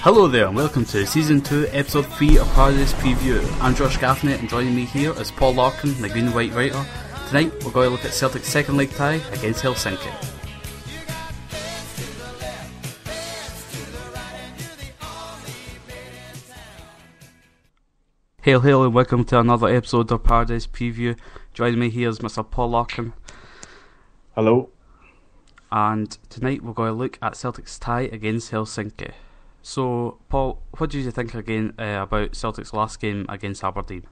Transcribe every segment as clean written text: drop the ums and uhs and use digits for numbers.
Hello there and welcome to Season 2, Episode 3 of Paradise Preview. I'm Josh Gaffney and joining me here is Paul Larkin, the Green and White writer. Tonight we're going to look at Celtic's second leg tie against Helsinki. Hail and welcome to another episode of Paradise Preview. Joining me here is Mr. Paul Larkin. Hello. And tonight we're going to look at Celtic's tie against Helsinki. So, Paul, what did you think again about Celtic's last game against Aberdeen?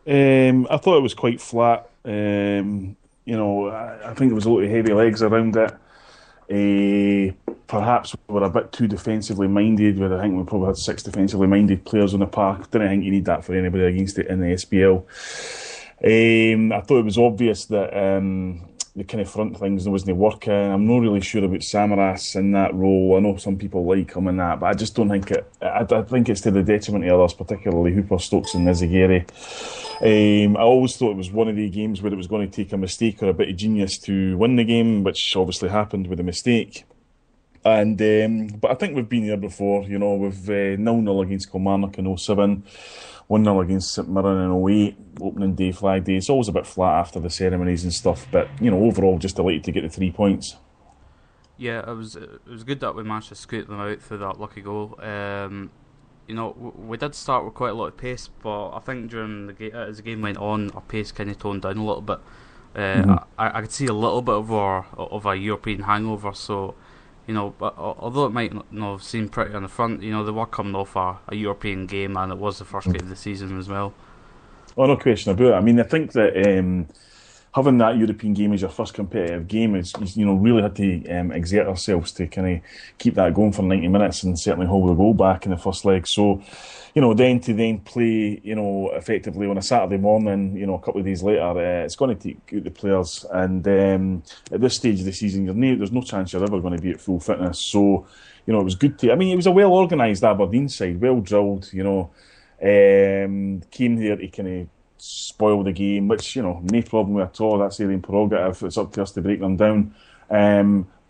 I thought it was quite flat. I think there was a lot of heavy legs around it. Perhaps we were a bit too defensively minded, where I think we probably had 6 defensively minded players on the park. Didn't think you need that for anybody against it in the SPL. I thought it was obvious that the kind of front things wasn't working. I'm not really sure about Samaras in that role. I know some people like him in that, but I just don't think it. I think it's to the detriment of others, particularly Hooper, Stokes and Nizagiri. I always thought it was one of the games where it was going to take a mistake or a bit of genius to win the game, which obviously happened with a mistake. And but I think we've been here before. You know, we've 0-0 against Kilmarnock in 07. 1-0 against St Mirren in 08, opening day, flag day. It's always a bit flat after the ceremonies and stuff, but overall just delighted to get the 3 points. Yeah, it was good that we managed to scrape them out through that lucky goal. We did start with quite a lot of pace, but I think during as the game went on, our pace kind of toned down a little bit. I could see a little bit of a European hangover, so. But although it might not have seemed pretty on the front, they were coming off a European game, and it was the first game of the season as well. Oh, no question about it. I mean, I think that having that European game as your first competitive game is really had to exert ourselves to kind of keep that going for 90 minutes and certainly hold the goal back in the first leg. So, then to play, effectively on a Saturday morning, a couple of days later, it's going to take out the players. And at this stage of the season, there's no chance you're ever going to be at full fitness. So, it was good to. I mean, it was a well organised Aberdeen side, well drilled. Came here to kind of spoil the game, which no problem with at all. That's alien prerogative. It's up to us to break them down.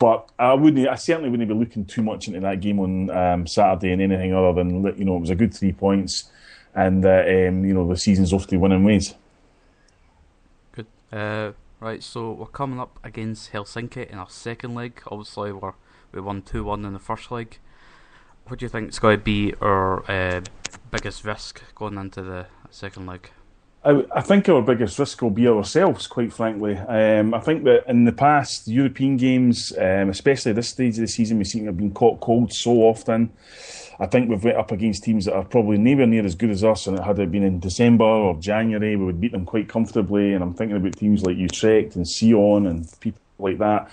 But I certainly wouldn't be looking too much into that game on Saturday and anything other than it was a good 3 points, and the season's off to winning ways. Good. Right, so we're coming up against Helsinki in our second leg. Obviously, we won 2-1 in the first leg. What do you think is going to be our biggest risk going into the second leg? I think our biggest risk will be ourselves, quite frankly. I think that in the past European games, especially at this stage of the season, we seem to have been caught cold so often. I think we've went up against teams that are probably nowhere near as good as us, and had it been in December or January, we would beat them quite comfortably. And I'm thinking about teams like Utrecht and Sion and people like that.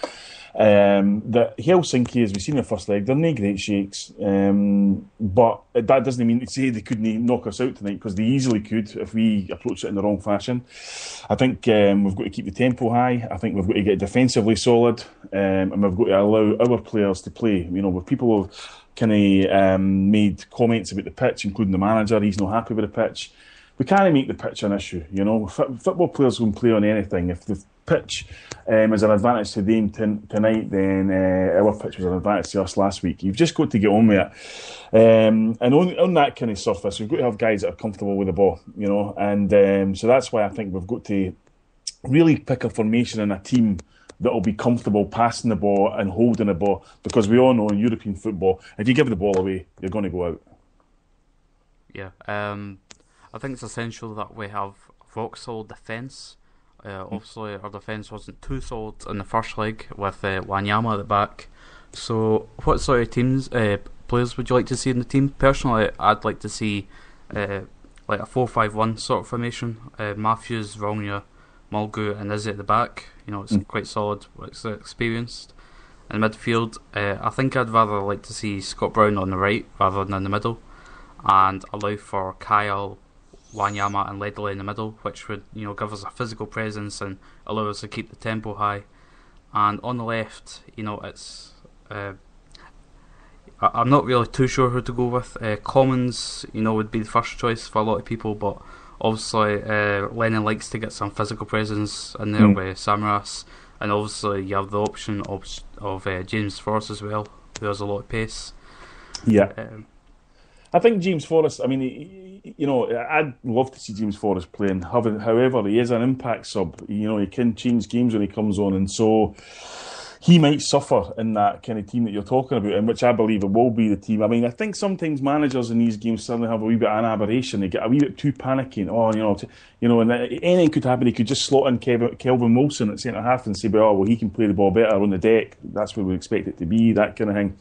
The Helsinki, as we've seen in the first leg, they're no great shakes, but that doesn't mean to say they couldn't knock us out tonight, because they easily could if we approach it in the wrong fashion. I think we've got to keep the tempo high. I think we've got to get defensively solid, and we've got to allow our players to play. With people have kind of made comments about the pitch, including the manager. He's not happy with the pitch. We can't make the pitch an issue. Football players can play on anything. If the pitch is an advantage to them tonight, then our pitch was an advantage to us last week. You've just got to get on with it. And on that kind of surface, we've got to have guys that are comfortable with the ball, and so that's why I think we've got to really pick a formation and a team that will be comfortable passing the ball and holding the ball, because we all know in European football, if you give the ball away, you're going to go out. Yeah, I think it's essential that we have a rock-solid defence. Obviously, our defence wasn't too solid in the first leg with Wanyama at the back. So, what sort of players would you like to see in the team? Personally, I'd like to see like a 4-5-1 sort of formation. Matthews, Rongya, Mulgu and Izzy at the back. It's quite solid, it's experienced. In midfield, I think I'd rather like to see Scott Brown on the right rather than in the middle, and allow for Kyle, Wanyama and Ledley in the middle, which would give us a physical presence and allow us to keep the tempo high. And on the left, it's I'm not really too sure who to go with. Commons, would be the first choice for a lot of people, but obviously Lennon likes to get some physical presence in there with Samaras, and obviously you have the option of James Forrest as well, who has a lot of pace. Yeah. Um, I think James Forrest, I mean, I'd love to see James Forrest playing. However, he is an impact sub. He can change games when he comes on, and so he might suffer in that kind of team that you're talking about, and which I believe it will be the team. I mean, I think sometimes managers in these games suddenly have a wee bit of an aberration. They get a wee bit too panicky. Oh, and anything could happen. He could just slot in Kelvin Wilson at centre half and say, well, he can play the ball better on the deck. That's where we expect it to be, that kind of thing.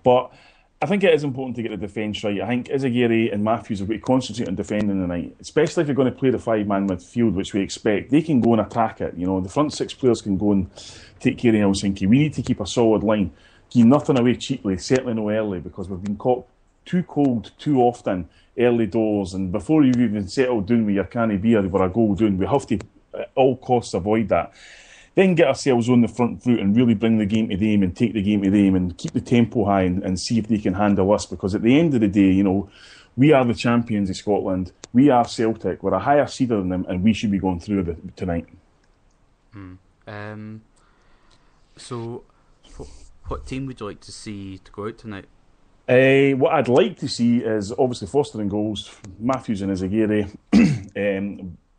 But I think it is important to get the defence right. I think Izagiri and Matthews have got to concentrate on defending tonight, especially if you're going to play the five-man midfield, which we expect. They can go and attack it. The front six players can go and take care of Helsinki. We need to keep a solid line. Give nothing away cheaply, certainly no early, because we've been caught too cold too often early doors, and before you've even settled down with your can of beer with a goal down, we have to at all costs avoid that. Then get ourselves on the front foot and really bring the game to them and take the game to them and keep the tempo high and see if they can handle us. Because at the end of the day, we are the champions of Scotland. We are Celtic. We're a higher seeder than them, and we should be going through tonight. So, what team would you like to see to go out tonight? What I'd like to see is obviously Foster in goals, Matthews and Izagiri.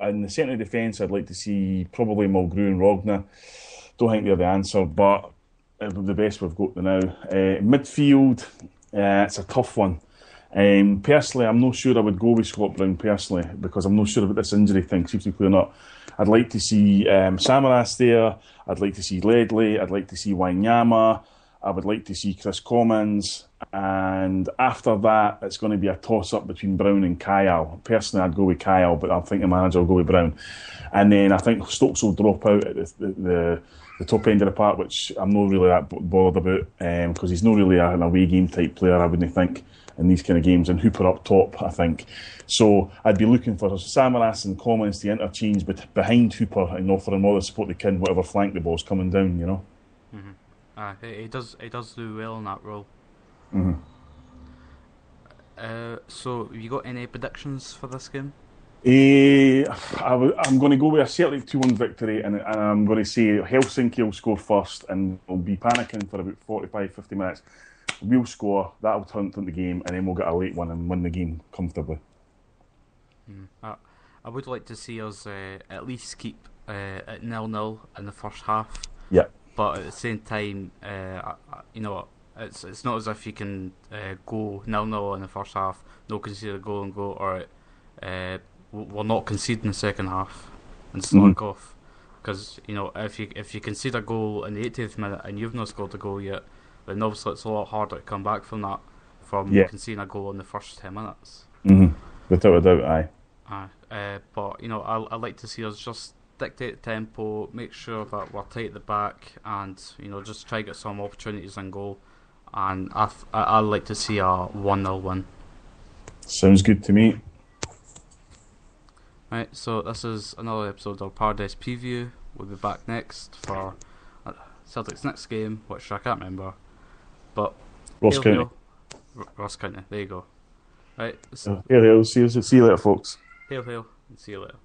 In the centre of defence, I'd like to see probably Mulgrew and Rogner. Don't think they're the answer, but the best we've got now. Midfield, it's a tough one. Personally, I'm not sure I would go with Scott Brown personally, because I'm not sure about this injury thing. Seems to be clearing up. I'd like to see Samaras there. I'd like to see Ledley. I'd like to see Wanyama. I would like to see Chris Commons. And after that, it's going to be a toss-up between Brown and Kyle. Personally, I'd go with Kyle, but I think the manager will go with Brown. And then I think Stokes will drop out at the top end of the park, which I'm not really that bothered about, because he's not really an away game type player, I wouldn't think, in these kind of games. And Hooper up top, I think. So I'd be looking for Samaras and Commons to interchange behind Hooper and offer him all the support they can, whatever flank the ball's coming down, He does do well in that role. Mm-hmm. So, have you got any predictions for this game? I'm going to go with a Celtic 2-1 victory, and I'm going to say Helsinki will score first, and we'll be panicking for about 45-50 minutes. We'll score, that'll turn the game, and then we'll get a late one and win the game comfortably. I would like to see us at least keep at 0-0 in the first half. Yeah. But at the same time, it's not as if you can go 0-0 in the first half, no concede a goal and go, alright, we'll not concede in the second half and slog off. Because, if you concede a goal in the 80th minute and you've not scored a goal yet, then obviously it's a lot harder to come back from that, conceding a goal in the first 10 minutes. Mm-hmm. Without a doubt, aye. But, I'd like to see us just dictate the tempo, make sure that we're tight at the back, and just try to get some opportunities in goal. And I'd like to see a 1-0 win. Sounds good to me. Right, so this is another episode of Paradise Preview. We'll be back next for Celtic's next game, which I can't remember. But Ross County. Ross County, there you go. Right. Hail, hail. See you later, folks. Hail, hail, and see you later.